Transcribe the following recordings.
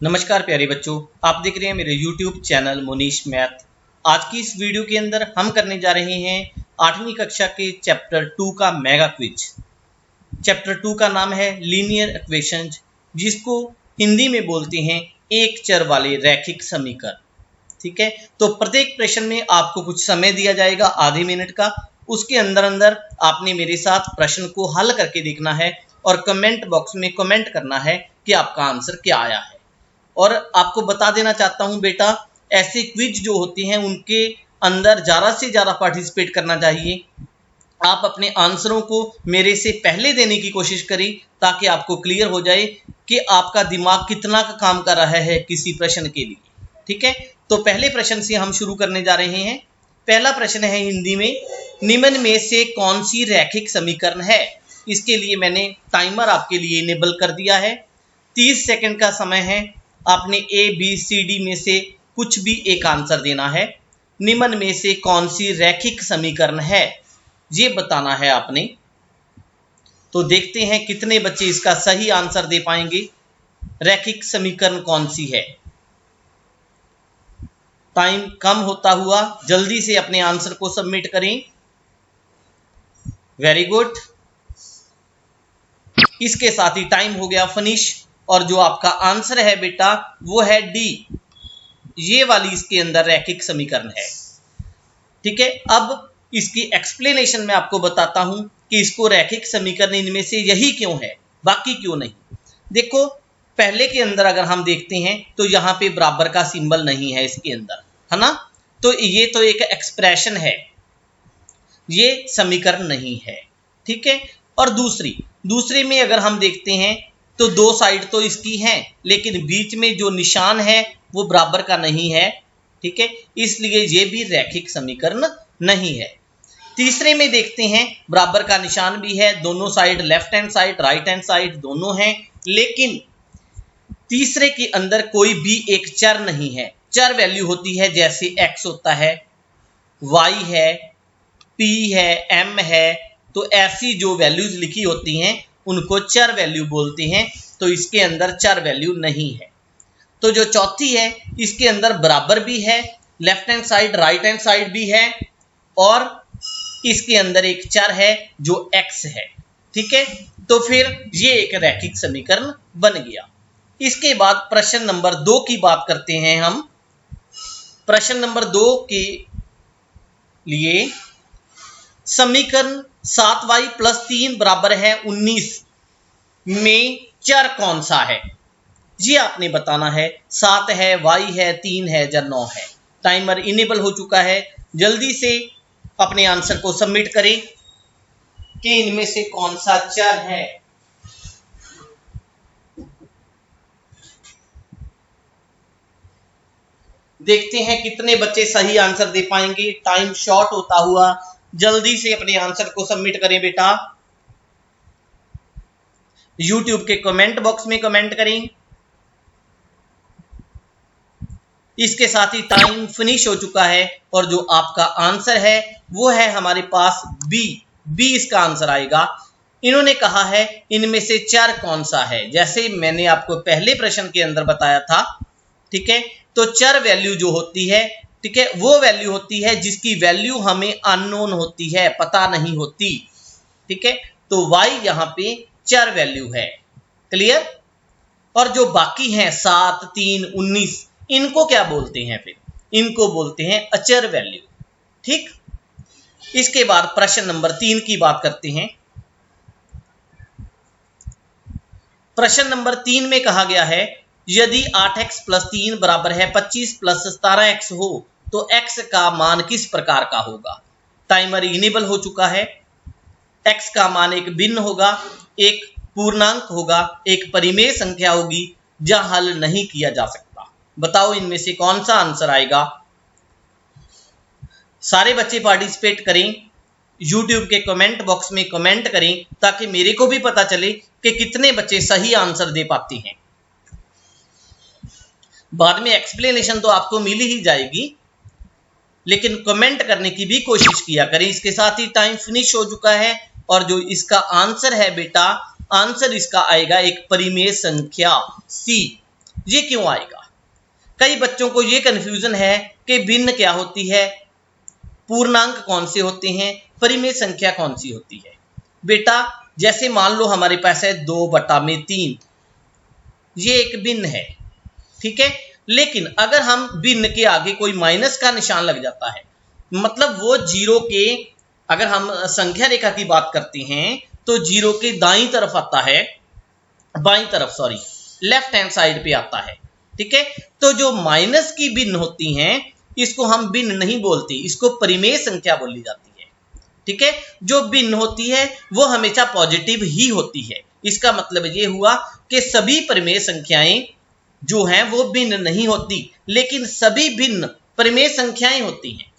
नमस्कार प्यारे बच्चों, आप देख रहे हैं मेरे YouTube चैनल मोनीश मैथ। आज की इस वीडियो के अंदर हम करने जा रहे हैं 8वीं कक्षा के चैप्टर 2 का मेगा क्विज। चैप्टर 2 का नाम है लीनियर इक्वेशंस, जिसको हिंदी में बोलते हैं एक चर वाले रैखिक समीकरण। ठीक है, तो प्रत्येक प्रश्न में आपको कुछ समय दिया जाएगा आधे मिनट का। उसके अंदर अंदर आपने मेरे साथ प्रश्न को हल करके देखना है और कमेंट बॉक्स में कमेंट करना है कि आपका आंसर क्या आया है। और आपको बता देना चाहता हूं बेटा, ऐसे क्विज जो होते हैं उनके अंदर ज़्यादा से ज़्यादा पार्टिसिपेट करना चाहिए। आप अपने आंसरों को मेरे से पहले देने की कोशिश करें ताकि आपको क्लियर हो जाए कि आपका दिमाग कितना का काम कर रहा है किसी प्रश्न के लिए। ठीक है, तो पहले प्रश्न से हम शुरू करने जा रहे हैं। पहला प्रश्न है हिंदी में, निम्न में से कौन सी रैखिक समीकरण है। इसके लिए मैंने टाइमर आपके लिए इनेबल कर दिया है। 30 सेकंड का समय है। आपने ए बी सी डी में से कुछ भी एक आंसर देना है। निम्न में से कौन सी रैखिक समीकरण है ये बताना है आपने। तो देखते हैं कितने बच्चे इसका सही आंसर दे पाएंगे। रैखिक समीकरण कौन सी है। टाइम कम होता हुआ जल्दी से अपने आंसर को सबमिट करें। Very good. इसके साथ ही टाइम हो गया फिनिश। और जो आपका आंसर है बेटा वो है डी, ये वाली इसके अंदर रैखिक समीकरण है। ठीक है, अब इसकी एक्सप्लेनेशन मैं आपको बताता हूं कि इसको रैखिक समीकरण इनमें से यही क्यों है, बाकी क्यों नहीं। देखो, पहले के अंदर अगर हम देखते हैं तो यहां पे बराबर का सिंबल नहीं है इसके अंदर, है ना। तो ये तो एक एक्सप्रेशन है, ये समीकरण नहीं है। ठीक है, और दूसरे में अगर हम देखते हैं तो दो साइड तो इसकी हैं, लेकिन बीच में जो निशान है वो बराबर का नहीं है। ठीक है, इसलिए ये भी रैखिक समीकरण नहीं है। तीसरे में देखते हैं, बराबर का निशान भी है, दोनों side left hand side right hand side दोनों हैं, लेकिन तीसरे के अंदर कोई भी एक चर नहीं है। चर वैल्यू होती है जैसे x होता है, y है, p है, m है, तो ऐसी जो वैल्यूज लिखी होती हैं उनको चर वैल्यू बोलते हैं। तो इसके अंदर चर वैल्यू नहीं है। तो जो चौथी है इसके अंदर बराबर भी है, left hand side right hand side भी है, और इसके अंदर एक चर है जो x है। ठीक है, तो फिर ये एक रैखिक समीकरण बन गया। इसके बाद प्रश्न नंबर 2 की बात करते हैं हम। प्रश्न नंबर 2 के लिए समीकरण 7y + 3 बराबर है 19 में चर कौन सा है, ये आपने बताना है। 7 है, y है, 3 है या 9 है। टाइमर इनेबल हो चुका है। जल्दी से अपने आंसर को सबमिट करें कि इनमें से कौन सा चर है। देखते हैं कितने बच्चे सही आंसर दे पाएंगे। टाइम शॉर्ट होता हुआ जल्दी से अपने आंसर को सबमिट करें बेटा। YouTube के कमेंट बॉक्स में कमेंट करें। इसके साथ ही टाइम फिनिश हो चुका है और जो आपका आंसर है वो है हमारे पास बी इसका आंसर आएगा। इन्होंने कहा है इनमें से चर कौन सा है, जैसे मैंने आपको पहले प्रश्न के अंदर बताया था। ठीक है, तो चर वैल्यू जो होती है, ठीक है, वो वैल्यू होती है जिसकी वैल्यू हमें अननोन होती है, पता नहीं होती। ठीक है, तो y यहां पे चर वैल्यू है। क्लियर। और जो बाकी हैं 7, 3, 19, इनको क्या बोलते हैं फिर? इनको बोलते हैं अचर वैल्यू। ठीक। इसके बाद प्रश्न नंबर 3 की बात करते हैं। प्रश्न नंबर 3 में कहा गया है, यदि 8x + 3 बराबर है 25 + 17x हो तो x का मान किस प्रकार का होगा। टाइमर इनेबल हो चुका है। x का मान एक भिन्न होगा, एक पूर्णांक होगा, एक परिमेय संख्या होगी जहां हल नहीं किया जा सकता। बताओ इनमें से कौन सा आंसर आएगा। सारे बच्चे पार्टिसिपेट करें। YouTube के कमेंट बॉक्स में कमेंट करें ताकि मेरे को भी पता चले कि कितने बच्चे सही आंसर दे पाते हैं। बाद में एक्सप्लेनेशन तो आपको मिल ही जाएगी, लेकिन कमेंट करने की भी कोशिश किया करें। इसके साथ ही टाइम फिनिश हो चुका है और जो इसका आंसर है बेटा, आंसर इसका आएगा एक परिमेय संख्या C। ये क्यों आएगा? कई बच्चों को ये कंफ्यूजन है कि भिन्न क्या होती है, पूर्णांक कौन से होते हैं, परिमेय संख्या कौन सी होती है। बेटा जैसे मान लो हमारे पास है 2/3, ये एक भिन्न है, ठीक है। लेकिन अगर हम भिन्न के आगे कोई माइनस का निशान लग जाता है, मतलब वो जीरो के, अगर हम संख्या रेखा की बात करते हैं तो जीरो के दाईं तरफ आता है, बाईं तरफ सॉरी, लेफ्ट हैंड साइड पे आता है, ठीक है। तो जो माइनस की भिन्न होती हैं इसको हम भिन्न नहीं बोलते, इसको परिमेय संख्या बोली जाती है, ठीक है। जो भिन्न होती है वो हमेशा पॉजिटिव ही होती है। इसका मतलब ये हुआ कि सभी परिमेय संख्याएं जो हैं वो भिन्न नहीं होती, लेकिन सभी भिन्न परिमेय संख्याएं होती हैं,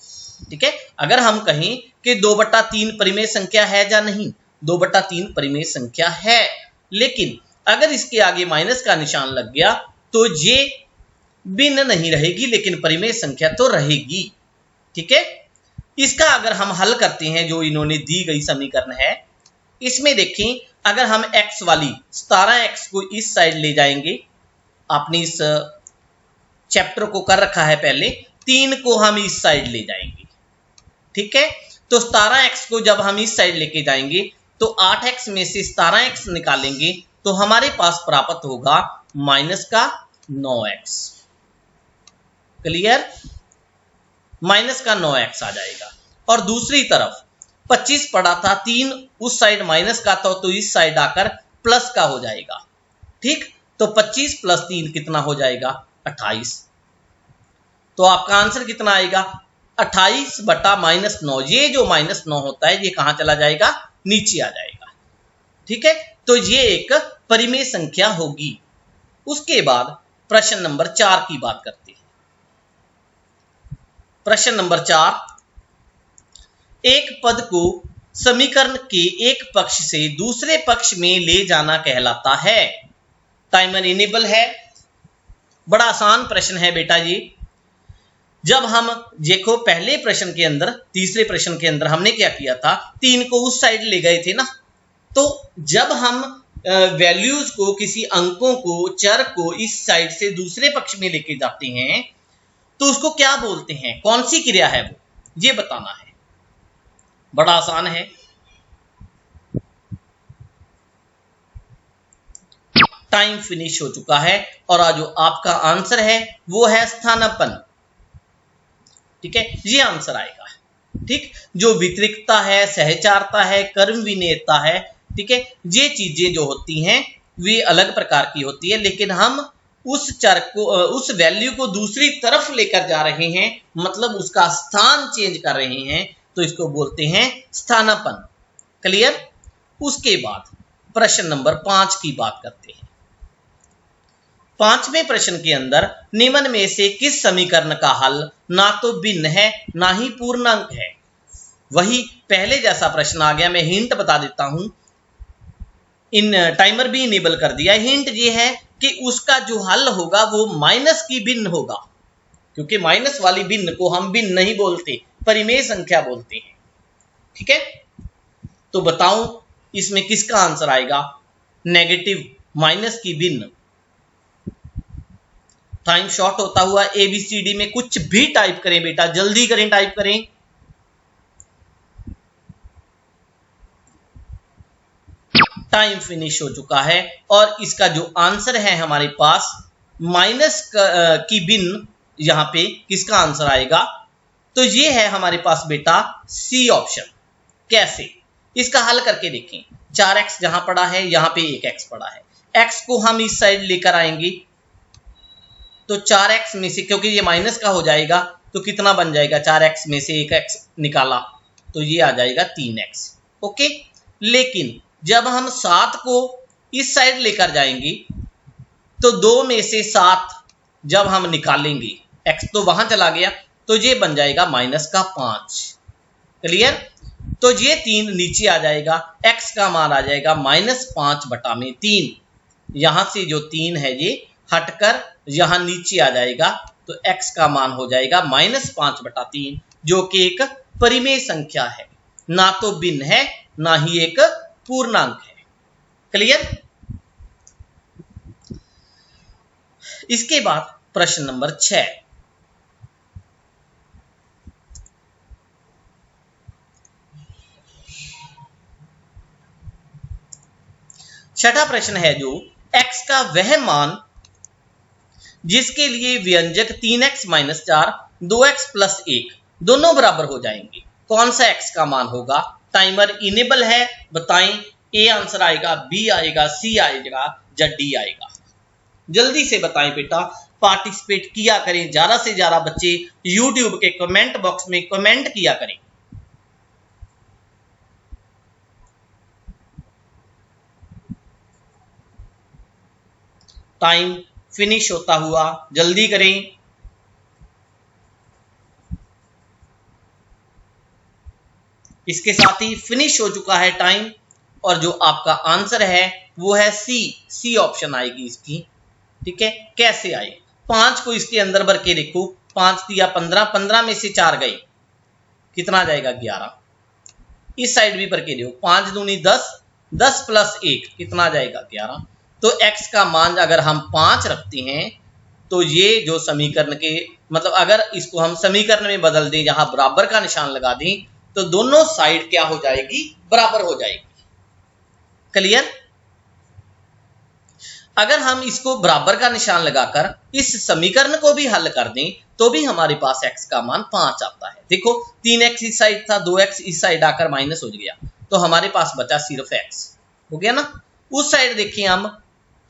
ठीक है। अगर हम कहें कि 2/3 परिमेय संख्या है या नहीं, 2/3 परिमेय संख्या है, लेकिन अगर इसके आगे माइनस का निशान लग गया तो ये भिन्न नहीं रहेगी, लेकिन परिमेय संख्या तो रहेगी, ठीक है। इसका अगर हम हल करते हैं, जो इन्होंने दी गई समीकरण है, इसमें देखें अगर हम x वाली 17x को इस साइड ले जाएंगे, आपने इस चैप्टर को कर रखा है पहले, 3 को हम इस साइड ले जाएंगे, ठीक है। तो 17x को जब हम इस साइड लेके जाएंगे तो 8x में से 17x निकालेंगे तो हमारे पास प्राप्त होगा -9x। क्लियर? -9x आ जाएगा। और दूसरी तरफ 25 पड़ा था, 3 उस साइड माइनस का था तो इस साइड आकर प्लस का हो जाएगा, ठीक। तो 25 + 3 कितना हो जाएगा? 28। तो आपका आंसर कितना आएगा? 28/-9। ये जो -9 होता है ये कहां चला जाएगा? नीचे आ जाएगा, ठीक है। तो ये एक परिमेय संख्या होगी। उसके बाद प्रश्न नंबर 4 की बात करते हैं। प्रश्न नंबर 4, एक पद को समीकरण के एक पक्ष से दूसरे पक्ष में ले जाना कहलाता है। टाइमर इनेबल है। बड़ा आसान प्रश्न है बेटा ये। जब हम देखो पहले प्रश्न के अंदर, तीसरे प्रश्न के अंदर हमने क्या किया था, 3 को उस साइड ले गए थे ना। तो जब हम वैल्यूज को, किसी अंकों को, चर को इस साइड से दूसरे पक्ष में लेके जाते हैं तो उसको क्या बोलते हैं, कौन सी क्रिया है वो, ये बताना है। बड़ा आसान है। टाइम फिनिश हो चुका है और आज जो आपका आंसर है वो है स्थानापन्न, ठीक है। ये आंसर आएगा, ठीक। जो वितरिकता है, सहचारता है, कर्म विनेयता है, ठीक है, ये चीजें जो होती हैं वे अलग प्रकार की होती है, लेकिन हम उस चर को, उस वैल्यू को दूसरी तरफ लेकर जा रहे हैं, मतलब उसका स्थान चेंज कर रहे हैं, तो इसको बोलते हैं स्थानापन्न। क्लियर? उसके बाद प्रश्न नंबर 5 की बात करते हैं। 5वें प्रश्न के अंदर निम्न में से किस समीकरण का हल ना तो भिन्न है ना ही पूर्णांक है? वही पहले जैसा प्रश्न आ गया। मैं हिंट बता देता हूं, इन टाइमर भी इनेबल कर दिया। हिंट ये है कि उसका जो हल होगा वो माइनस की भिन्न होगा, क्योंकि माइनस वाली भिन्न को हम भिन्न नहीं बोलते, परिमेय संख्या बोलते हैं, ठीक है। तो बताओ इसमें किसका आंसर आएगा? नेगेटिव, माइनस की भिन्न। टाइम शॉर्ट होता हुआ ABCD में कुछ भी टाइप करें बेटा, जल्दी करें, टाइप करें। टाइम फिनिश हो चुका है और इसका जो आंसर है हमारे पास माइनस की भिन्न, यहां पे किसका आंसर आएगा? तो ये है हमारे पास बेटा सी ऑप्शन। कैसे? इसका हल करके देखें। 4x जहां पड़ा है यहां पे 1x पड़ा है, x को हम इस साइड लेकर आएंगे तो 4x में से, क्योंकि ये माइनस का हो जाएगा तो कितना बन जाएगा? 4x में से 1x निकाला तो ये आ जाएगा 3x। ओके, लेकिन जब हम 7 को इस साइड लेकर जाएंगे तो 2 में से 7 जब हम निकालेंगे, x तो वहां चला गया, तो ये बन जाएगा -5। क्लियर? तो ये 3 नीचे आ जाएगा, x का मान आ जाएगा -5/3। यहां से जो 3 है ये हटकर यहां नीचे आ जाएगा, तो x का मान हो जाएगा -5/3, जो कि एक परिमेय संख्या है, ना तो भिन्न है ना ही एक पूर्णांक है। क्लियर? इसके बाद प्रश्न नंबर 6, छठा प्रश्न है जो x का वह मान जिसके लिए व्यंजक 3x - 4 2x + 1 दोनों बराबर हो जाएंगे, कौन सा x का मान होगा। टाइमर इनेबल है, बताएं। ए आंसर आएगा, बी आएगा, सी आएगा या डी आएगा। जल्दी से बताएं बेटा, पार्टिसिपेट किया करें, ज्यादा से ज्यादा बच्चे यूट्यूब के कमेंट बॉक्स में कमेंट किया करें। टाइम फिनिश होता हुआ, जल्दी करें। इसके साथ ही फिनिश हो चुका है टाइम, और जो आपका आंसर है वो है सी ऑप्शन आएगी इसकी। ठीक है, कैसे आए, 5 को इसके अंदर भर के देखो, 5 दिया 15, 15 में से 4 गए, कितना जाएगा 11। इस साइड भी भर के देखो, 5 दूनी 10, 10 + 1 कितना जाएगा 11। तो x का मान अगर हम 5 रखते हैं तो ये जो समीकरण के मतलब अगर इसको हम समीकरण में बदल दें, जहां बराबर का निशान लगा दें, तो दोनों साइड क्या हो जाएगी, बराबर हो जाएगी। क्लियर। अगर हम इसको बराबर का निशान लगाकर इस समीकरण को भी हल कर दें तो भी हमारे पास x का मान 5 आता है। देखो 3x इस साइड था, 2x इस साइड आकर माइनस हो गया, तो हमारे पास बचा सिर्फ x, हो गया ना। उस साइड देखिए हम,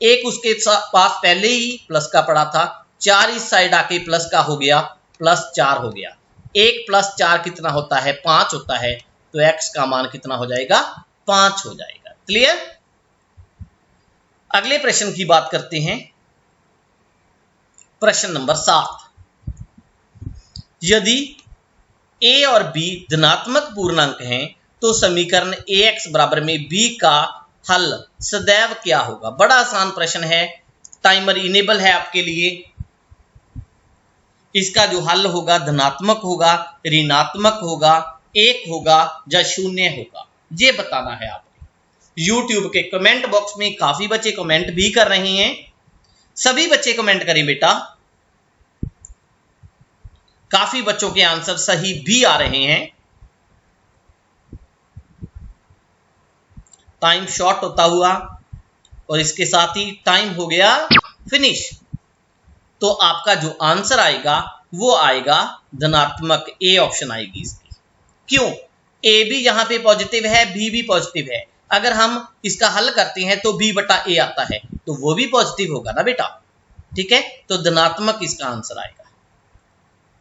एक उसके पास पहले ही प्लस का पड़ा था, 4 इस साइड आके प्लस का हो गया, +4 हो गया। 1 + 4 कितना होता है, 5 होता है, तो x का मान कितना हो जाएगा, 5 हो जाएगा। क्लियर। अगले प्रश्न की बात करते हैं, प्रश्न नंबर 7। यदि a और b धनात्मक पूर्णांक हैं तो समीकरण ax = b का हल सदैव क्या होगा। बड़ा आसान प्रश्न है, टाइमर इनेबल है आपके लिए। इसका जो हल होगा धनात्मक होगा, ऋणात्मक होगा, 1 होगा या 0 होगा, ये बताना है आपको। यूट्यूब के कमेंट बॉक्स में काफी बच्चे कमेंट भी कर रहे हैं, सभी बच्चे कमेंट करें बेटा। काफी बच्चों के आंसर सही भी आ रहे हैं। टाइम शॉर्ट होता हुआ, और इसके साथ ही टाइम हो गया फिनिश। तो आपका जो आंसर आएगा वो आएगा धनात्मक, ए ऑप्शन आएगी इसकी। क्यों, ए भी यहां पे पॉजिटिव है, बी भी पॉजिटिव है। अगर हम इसका हल करते हैं तो b/a आता है, तो वो भी पॉजिटिव होगा ना बेटा। ठीक है, तो धनात्मक इसका आंसर आएगा।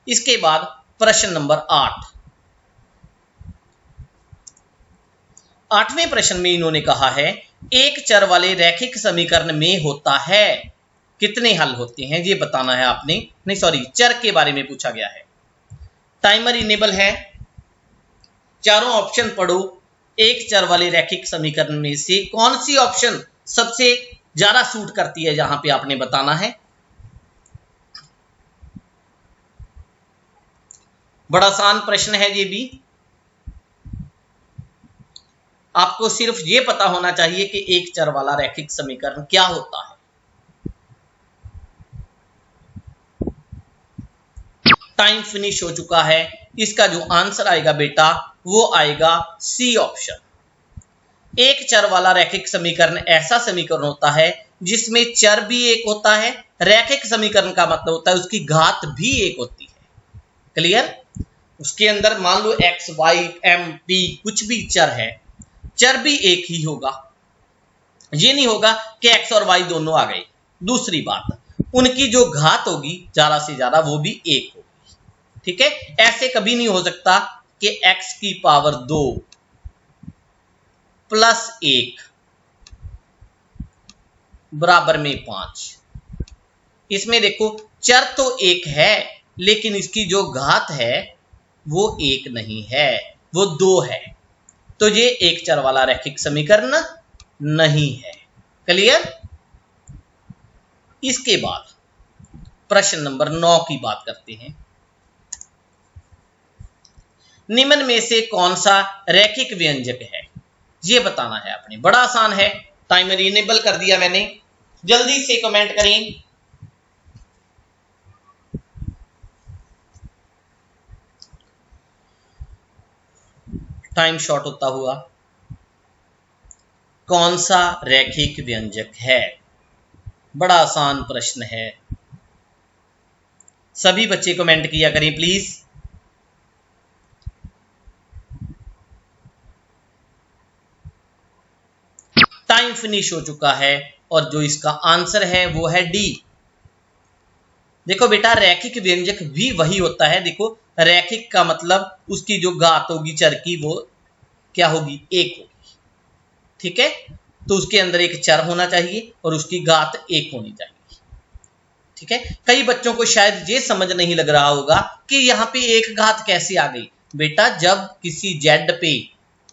इसके बाद प्रश्न नंबर 8। 8वें प्रश्न में इन्होंने कहा है, एक चर वाले रैखिक समीकरण में होता है कितने हल होते हैं, ये बताना है आपने। नहीं सॉरी, चर के बारे में पूछा गया है। टाइमर इनेबल है, चारों ऑप्शन पढ़ो। एक चर वाले रैखिक समीकरण में से कौन सी ऑप्शन सबसे ज्यादा सूट करती है, यहां पे आपने बताना है। बड़ा आसान प्रश्न है ये भी। आपको सिर्फ ये पता होना चाहिए कि एक चर वाला रैखिक समीकरण क्या होता है। टाइम फिनिश हो चुका है। इसका जो आंसर आएगा बेटा वो आएगा सी ऑप्शन। एक चर वाला रैखिक समीकरण ऐसा समीकरण होता है जिसमें चर भी एक होता है। रैखिक समीकरण का मतलब होता है उसकी घात भी एक होती है। क्लियर। उसके अंदर मान लो x, y, m, p कुछ भी चर है, चर भी एक ही होगा। ये नहीं होगा कि x और y दोनों आ गए। दूसरी बात, उनकी जो घात होगी ज्यादा से ज्यादा वो भी एक होगी। ठीक है, ऐसे कभी नहीं हो सकता कि x की पावर 2 + 1 बराबर में 5। इसमें देखो चर तो एक है लेकिन इसकी जो घात है वो एक नहीं है, वो 2 है। तो ये एक चर वाला रैखिक समीकरण नहीं है। क्लियर। इसके बाद प्रश्न नंबर 9 की बात करते हैं। निम्न में से कौन सा रैखिक व्यंजक है, ये बताना है आपने। बड़ा आसान है, टाइमर इनेबल कर दिया मैंने। जल्दी से कमेंट करें। टाइम शॉर्ट होता हुआ। कौन सा रैखिक व्यंजक है? बड़ा आसान प्रश्न है। सभी बच्चे कमेंट किया करें प्लीज। टाइम फिनिश हो चुका है और जो इसका आंसर है वो है डी। देखो बेटा, रैखिक व्यंजक भी वही होता है। देखो, रैखिक का मतलब उसकी जो घात होगी चर की वो क्या होगी? एक होगी। ठीक है, तो उसके अंदर एक चर होना चाहिए और उसकी घात एक होनी चाहिए। ठीक है, कई बच्चों को शायद ये समझ नहीं लग रहा होगा कि यहाँ पे एक घात कैसे आ गई। बेटा, जब किसी जेड पे,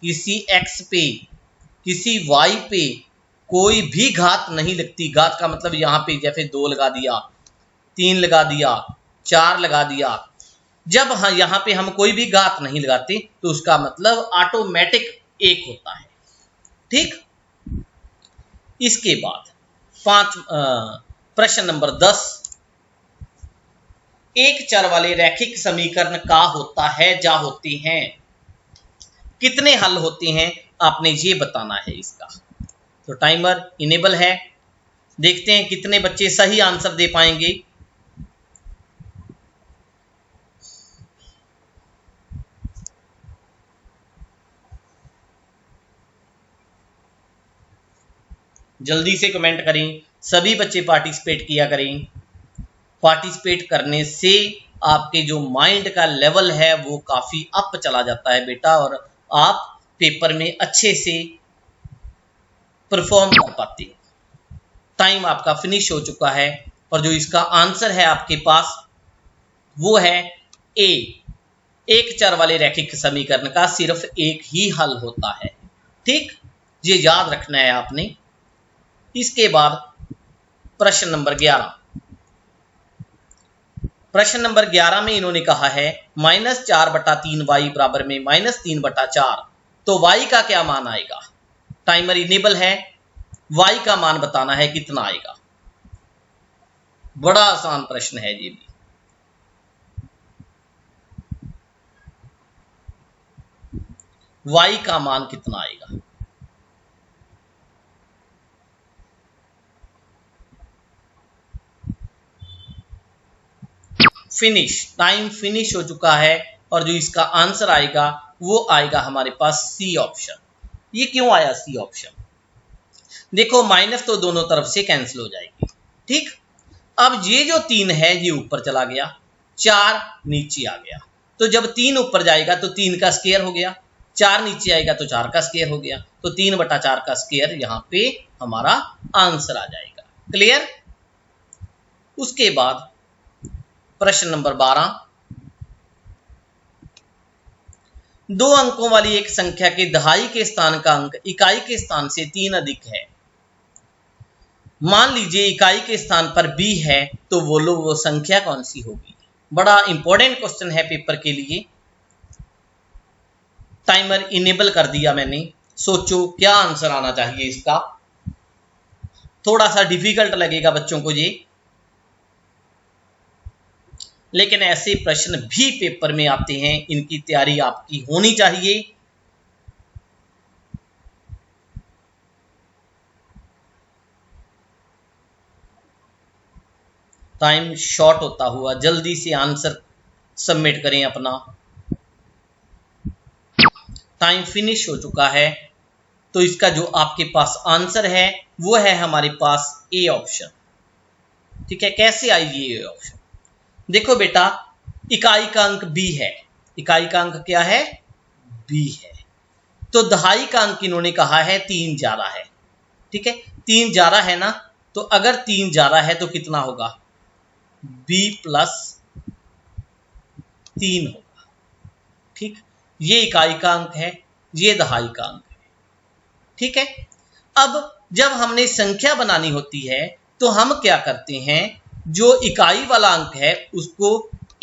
किसी एक्स पे, किसी वाई पे कोई भी घात नहीं लगती, घात का मतलब यहाँ पे जैसे 2 लगा दिया, 3 लगा दिया, 4 लगा दिया, जब हाँ यहाँ पे हम कोई भी घात नहीं लगाते तो उसका मतलब ऑटोमेटिक 1 होता है। ठीक, इसके बाद प्रश्न नंबर 10, एक चर वाले रैखिक समीकरण का होता है जा होते हैं, कितने हल होते हैं आपने ये बताना है इसका। तो टाइमर इनेबल है, देखते हैं कितने बच्चे सही आंसर दे पाएंगे। जल्दी से कमेंट करें, सभी बच्चे पार्टिसिपेट किया करें। पार्टिसिपेट करने से आपके जो माइंड का लेवल है वो काफी अप चला जाता है बेटा, और आप पेपर में अच्छे से परफॉर्म कर पाते हैं। टाइम आपका फिनिश हो चुका है और जो इसका आंसर है आपके पास वो है ए। एक चर वाले रैखिक समीकरण का सिर्फ एक ही हल होता है। ठीक, ये याद रखना है आपने। इसके बाद प्रश्न नंबर 11। प्रश्न नंबर 11 में इन्होंने कहा है -4/3y बराबर में -3/4, तो y का क्या मान आएगा? टाइमर इनेबल है, y का मान बताना है कितना आएगा। बड़ा आसान प्रश्न है ये भी। y का मान कितना आएगा? फिनिश, टाइम फिनिश हो चुका है और जो इसका आंसर आएगा वो आएगा हमारे पास सी ऑप्शन। ये क्यों आया सी ऑप्शन? देखो, माइनस तो दोनों तरफ से कैंसिल हो जाएगी। ठीक, अब ये जो 3 है ये ऊपर चला गया, 4 नीचे आ गया, तो जब 3 ऊपर जाएगा तो 3 का स्क्वायर हो गया, 4 नीचे आएगा तो 4 का स्क्वायर हो गया, तो 3/4 का स्क्वायर यहाँ पे हमारा आंसर आ जाएगा। क्लियर? उसके बाद प्रश्न नंबर 12, 2 अंकों वाली एक संख्या के दहाई के स्थान का अंक इकाई के स्थान से 3 अधिक है। मान लीजिए इकाई के स्थान पर b है, तो बोलो वो संख्या कौन सी होगी? बड़ा इंपॉर्टेंट क्वेश्चन है पेपर के लिए। टाइमर इनेबल कर दिया मैंने, सोचो क्या आंसर आना चाहिए इसका। थोड़ा सा डिफिकल्ट लगेगा बच्चों को ये, लेकिन ऐसे प्रश्न भी पेपर में आते हैं, इनकी तैयारी आपकी होनी चाहिए। टाइम शॉर्ट होता हुआ जल्दी से आंसर सबमिट करें अपना। टाइम फिनिश हो चुका है, तो इसका जो आपके पास आंसर है वो है हमारे पास ए ऑप्शन। ठीक है, कैसे आई ये ऑप्शन? देखो बेटा, इकाई का अंक b है, इकाई का अंक क्या है? b है, तो दहाई का अंक इन्होंने कहा है 3 ज्यादा है। ठीक है, 3 ज्यादा है ना, तो अगर 3 ज्यादा है तो कितना होगा? b + 3 होगा। ठीक, ये इकाई का अंक है, ये दहाई का अंक है। ठीक है, अब जब हमने संख्या बनानी होती है तो हम क्या करते हैं? जो इकाई वाला अंक है उसको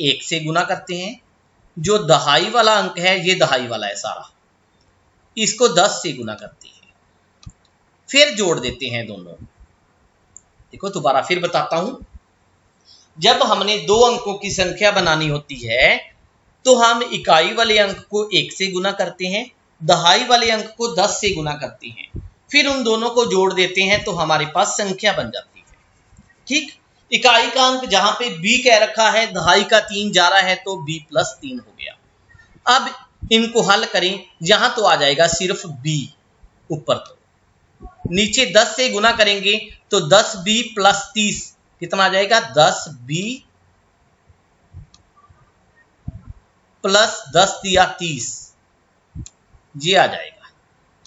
1 से गुना करते हैं, जो दहाई वाला अंक है ये दहाई वाला है सारा, इसको 10 से गुना करते हैं, फिर जोड़ देते हैं दोनों। देखो दोबारा फिर बताता हूं, जब हमने 2 अंकों की संख्या बनानी होती है तो हम इकाई वाले अंक को 1 से गुना करते हैं, दहाई वाले अंक को 10 से गुना करते हैं, फिर उन दोनों को जोड़ देते हैं तो हमारे पास संख्या बन जाती है। ठीक, इकाई का अंक जहां पे b कह रखा है, दहाई का 3 जा रहा है तो b+3 हो गया। अब इनको हल करें, यहां तो आ जाएगा सिर्फ b, ऊपर तो नीचे 10 से गुना करेंगे तो 10b + 30 कितना आ जाएगा, 10b + 10 दिया 30, ये आ जाएगा।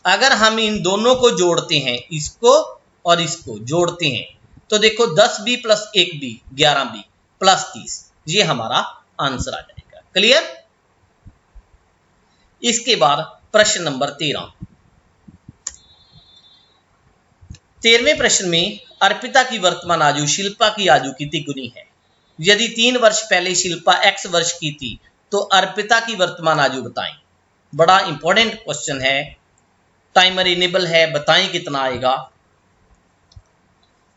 अगर हम इन दोनों को जोड़ते हैं, इसको और इसको जोड़ते हैं तो देखो 10b + 1b 11b + 30, ये हमारा आंसर आ जाएगा। क्लियर। इसके बाद प्रश्न नंबर 13वें प्रश्न में अर्पिता की वर्तमान आयु शिल्पा की आयु की तिगुनी है। यदि 3 वर्ष पहले शिल्पा x वर्ष की थी तो अर्पिता की वर्तमान आयु बताएं। बड़ा इंपॉर्टेंट क्वेश्चन है, टाइमर इनेबल है, बताएं कितना आएगा।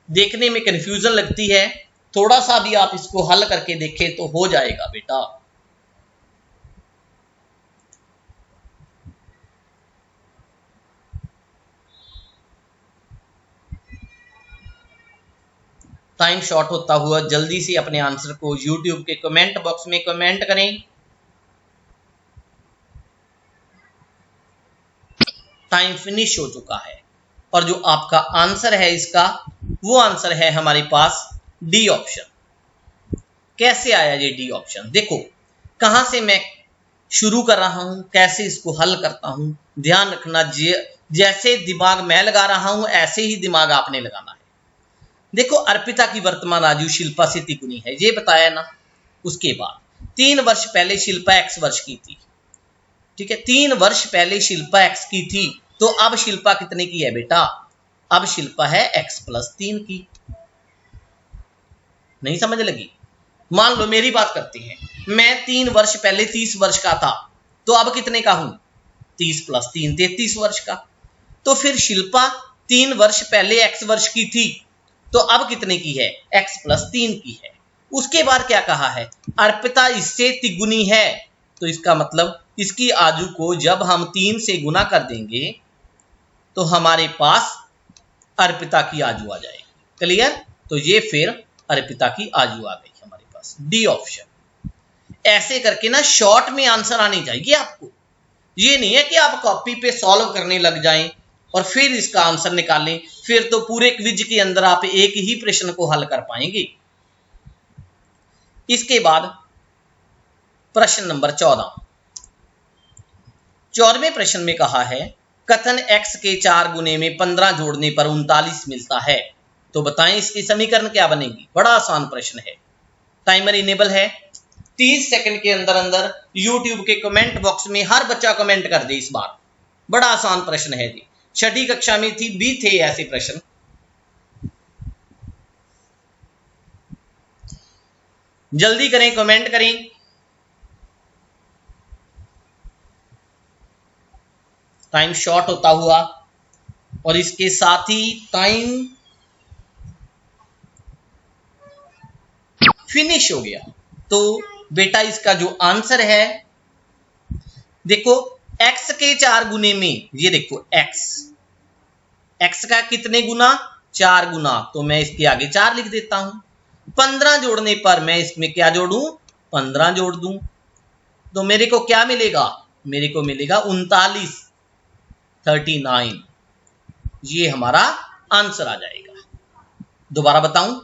देखने में कंफ्यूजन लगती है, थोड़ा सा भी आप इसको हल करके देखें तो हो जाएगा बेटा। टाइम शॉर्ट होता हुआ जल्दी से अपने आंसर को YouTube के कमेंट बॉक्स में कमेंट करें। टाइम फिनिश हो चुका है और जो आपका आंसर है इसका, वो आंसर है हमारे पास डी ऑप्शन। कैसे आया ये डी ऑप्शन, देखो कहां से मैं शुरू कर रहा हूं, कैसे इसको हल करता हूं। ध्यान रखना, जैसे दिमाग मैं लगा रहा हूं ऐसे ही दिमाग आपने लगाना है। देखो अर्पिता की वर्तमान आयु शिल्पा से तिगुनी है, ये बताया ना। उसके बाद 3 वर्ष पहले शिल्पा x वर्ष की थी। ठीक है, 3 वर्ष पहले शिल्पा x की थी तो अब शिल्पा कितने की है बेटा, अब शिल्पा है x+3 की। नहीं समझ लगी। मान लो मेरी बात करते हैं, मैं 3 वर्ष पहले 30 वर्ष का था तो अब कितने का हूं, 30 + 3 33 वर्ष का। तो फिर शिल्पा 3 वर्ष पहले x वर्ष की थी तो अब कितने की है, x+3 की है। उसके बाद क्या कहा है, अर्पिता इससे तिगुनी है, तो इसका मतलब इसकी आयु को जब हम 3 से गुना कर देंगे तो हमारे पास अर्पिता की आयु आ जाएगी। क्लियर। तो ये फिर अर्पिता की आयु आ गई हमारे पास, डी ऑप्शन। ऐसे करके ना शॉर्ट में आंसर आने चाहिए आपको। ये नहीं है कि आप कॉपी पे सॉल्व करने लग जाएं और फिर इसका आंसर निकालें, फिर तो पूरे क्विज के अंदर आप एक ही प्रश्न को हल कर पाएंगे। इसके बाद प्रश्न नंबर 14। 14वें प्रश्न में कहा है कथन x के 4 गुने में 15 जोड़ने पर 39 मिलता है, तो बताएं इसकी समीकरण क्या बनेगी। बड़ा आसान प्रश्न है, टाइमर इनेबल है। 30 सेकंड के अंदर अंदर YouTube के कमेंट बॉक्स में हर बच्चा कमेंट कर दे इस बार। बड़ा आसान प्रश्न है जी, 6ठी कक्षा में भी थे ऐसे प्रश्न। जल्दी करें, कमेंट करें। टाइम शॉर्ट होता हुआ और इसके साथ ही टाइम फिनिश हो गया। तो बेटा इसका जो आंसर है, देखो x के 4 गुने में, ये देखो x का कितने गुना, 4 गुना, तो मैं इसके आगे 4 लिख देता हूं। 15 जोड़ने पर मैं इसमें क्या जोड़ूं, 15 जोड़ दूं, तो मेरे को क्या मिलेगा, मेरे को मिलेगा 39। ये हमारा आंसर आ जाएगा। दोबारा बताऊं,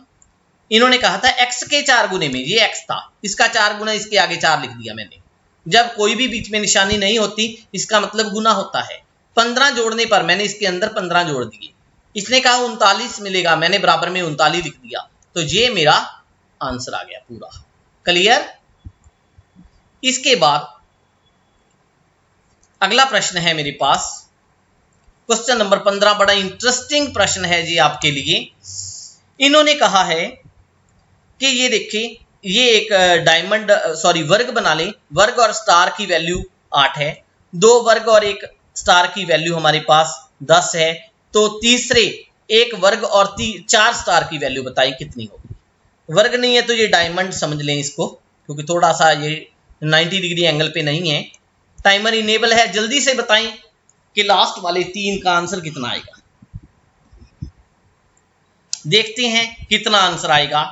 इन्होंने कहा था x के 4 गुने में, ये x था, इसका 4 गुना, इसके आगे 4 लिख दिया मैंने। जब कोई भी बीच में निशानी नहीं होती इसका मतलब गुना होता है। 15 जोड़ने पर मैंने इसके अंदर 15 जोड़ दिए, इसने कहा 39 मिलेगा, मैंने बराबर में 39 लिख दिया, तो ये मेरा आंसर आ गया पूरा। क्लियर। इसके बाद अगला प्रश्न है मेरे पास, क्वेश्चन नंबर 15। बड़ा इंटरेस्टिंग प्रश्न है जी आपके लिए। इन्होंने कहा है कि ये देखिए, ये एक वर्ग बना लें। वर्ग और स्टार की वैल्यू 8 है, 2 वर्ग और 1 स्टार की वैल्यू हमारे पास 10 है, तो तीसरे एक वर्ग और 4 स्टार की वैल्यू बताइए कितनी होगी। वर्ग नहीं है तो ये डायमंड समझ लें इसको, क्योंकि थोड़ा सा ये 90 डिग्री एंगल पे नहीं है। टाइमर इनेबल है, जल्दी से बताएं कि लास्ट वाले 3 का आंसर कितना आएगा। देखते हैं कितना आंसर आएगा।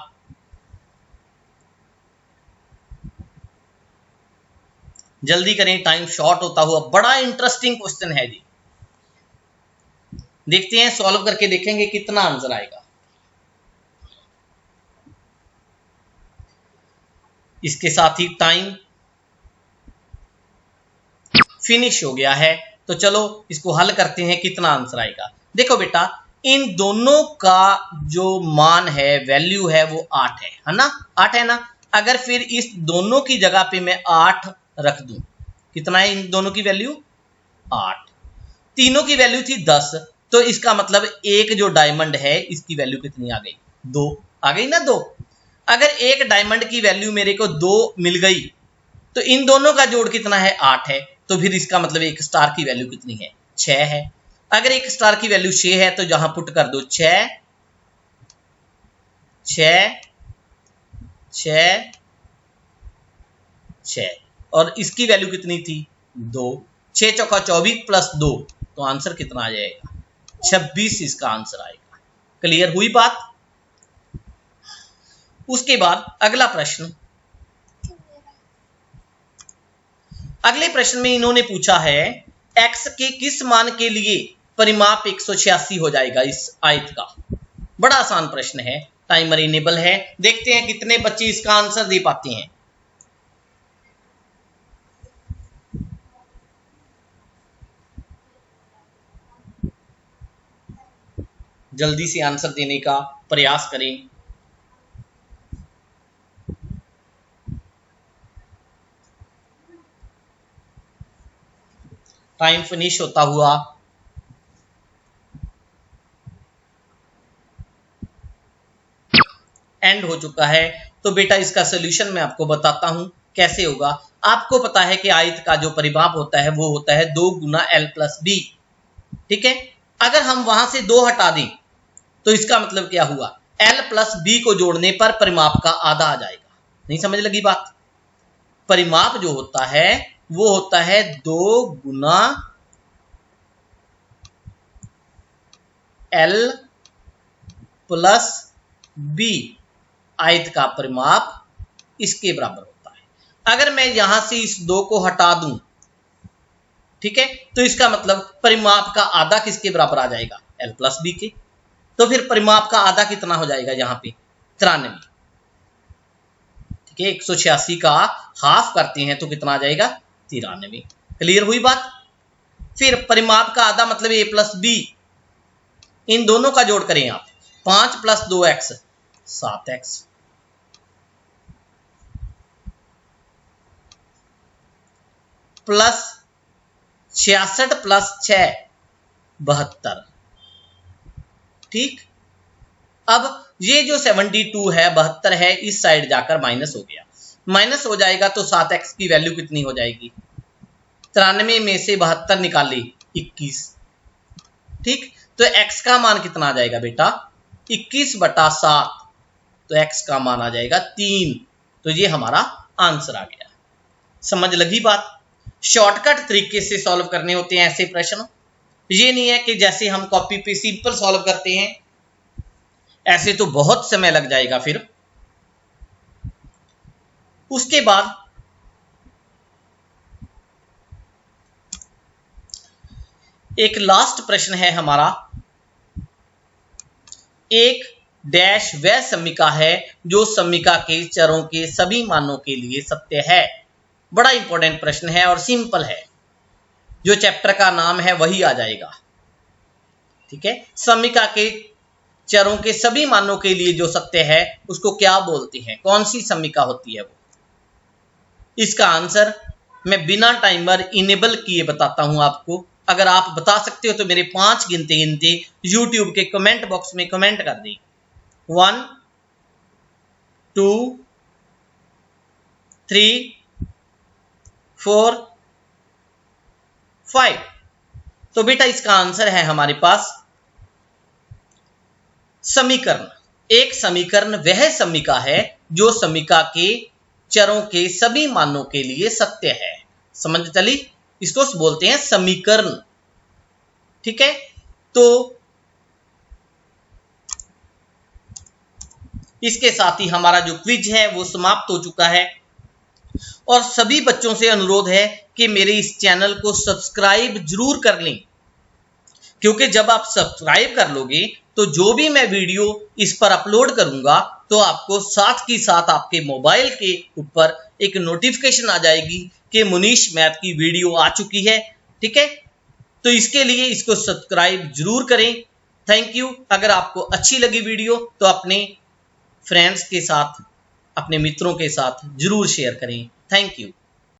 जल्दी करें, टाइम शॉर्ट होता हुआ। बड़ा इंटरेस्टिंग क्वेश्चन है जी। देखते हैं, सॉल्व करके देखेंगे कितना आंसर आएगा। इसके साथ ही टाइम फिनिश हो गया है, तो चलो इसको हल करते हैं, कितना आंसर आएगा। देखो बेटा, इन दोनों का जो मान है, वैल्यू है, वो 8 है ना, 8 है ना। अगर फिर इस दोनों की जगह पे मैं 8 रख दूं, कितना है इन दोनों की वैल्यू? 8। तीनों की वैल्यू थी 10, तो इसका मतलब एक जो डायमंड है इसकी वैल्यू कितनी आ गई? 2 आ गई ना, 2। अगर एक डायमंड की वैल्यू मेरे को 2 मिल गई, तो इन दोनों का जोड़ कितना है? 8 है। तो फिर इसका मतलब एक स्टार की वैल्यू कितनी है? 6 है। अगर एक स्टार की वैल्यू 6 है, तो जहां पुट कर दो 6 6 6 6, और इसकी वैल्यू कितनी थी? 2। 6 चौका 24 प्लस 2, तो आंसर कितना आ जाएगा? 26 इसका आंसर आएगा। क्लियर हुई बात? उसके बाद अगला प्रश्न, अगले प्रश्न में इन्होंने पूछा है x के किस मान के लिए परिमाप 186 हो जाएगा इस आयत का। बड़ा आसान प्रश्न है, टाइमर इनेबल है। देखते हैं कितने बच्चे इसका आंसर दे पाते हैं। जल्दी से आंसर देने का प्रयास करें। टाइम फिनिश होता हुआ। एंड हो चुका है। तो बेटा इसका सोल्यूशन मैं आपको बताता हूं कैसे होगा। आपको पता है कि आयत का जो परिमाप होता है वो होता है 2 गुना l प्लस बी। ठीक है, अगर हम वहां से 2 हटा दें तो इसका मतलब क्या हुआ? l प्लस बी को जोड़ने पर परिमाप का आधा आ जाएगा। नहीं समझ लगी बात? परिमाप जो होता है वो होता है 2 गुना l प्लस बी। आयत का परिमाप इसके बराबर होता है। अगर मैं यहां से इस 2 को हटा दूं, ठीक है, तो इसका मतलब परिमाप का आधा किसके बराबर आ जाएगा? l प्लस बी के। तो फिर परिमाप का आधा कितना हो जाएगा यहां पे? 93। ठीक है, 186 का हाफ करते हैं तो कितना आ जाएगा? 93। क्लियर हुई बात? फिर परिमाप का आधा मतलब a प्लस बी, इन दोनों का जोड़ करें आप। 5 plus 2x 7x, plus 66 plus 6 72। ठीक, अब ये जो 72 है 72 है, इस साइड जाकर माइनस हो गया। माइनस हो जाएगा तो 7x की वैल्यू कितनी हो जाएगी? 93 में से 72 निकाली 21। ठीक, तो x का मान कितना आ जाएगा बेटा? 21/7। तो x का मान आ जाएगा 3। तो ये हमारा आंसर आ गया। समझ लगी बात? शॉर्टकट तरीके से सॉल्व करने होते हैं ऐसे प्रश्न। ये नहीं है कि जैसे हम कॉपी पे सिंपल सॉल्व करते हैं, ऐसे तो बहुत समय लग जाएगा फिर। उसके बाद एक लास्ट प्रश्न है हमारा। एक डैश वह समीका है जो समीका के चरों के सभी मानों के लिए सत्य है। बड़ा इंपॉर्टेंट प्रश्न है और सिंपल है। जो चैप्टर का नाम है वही आ जाएगा। ठीक है, समीका के चरों के सभी मानों के लिए जो सत्य है उसको क्या बोलते हैं? कौन सी समीका होती है वो? इसका आंसर मैं बिना टाइमर इनेबल किए बताता हूं आपको। अगर आप बता सकते हो तो मेरे 5 गिनते गिनते यूट्यूब के कमेंट बॉक्स में कमेंट कर दें। 1 2 3 4 5। तो बेटा इसका आंसर है हमारे पास समीकरण। एक समीकरण वह समीका है जो समीका के चरों के सभी मानों के लिए सत्य है। समझ चली? इसको बोलते हैं समीकरण। ठीक है, तो इसके साथ ही हमारा जो क्विज है वो समाप्त हो चुका है। और सभी बच्चों से अनुरोध है कि मेरे इस चैनल को सब्सक्राइब जरूर कर लें, क्योंकि जब आप सब्सक्राइब कर लोगे तो जो भी मैं वीडियो इस पर अपलोड करूंगा तो आपको साथ ही साथ आपके मोबाइल के ऊपर एक नोटिफिकेशन आ जाएगी कि मुनीश मैथ की वीडियो आ चुकी है। ठीक है, तो इसके लिए इसको सब्सक्राइब जरूर करें। Thank you. अगर आपको अच्छी लगी वीडियो तो अपने फ्रेंड्स के साथ, अपने मित्रों के साथ जरूर शेयर करें। Thank you.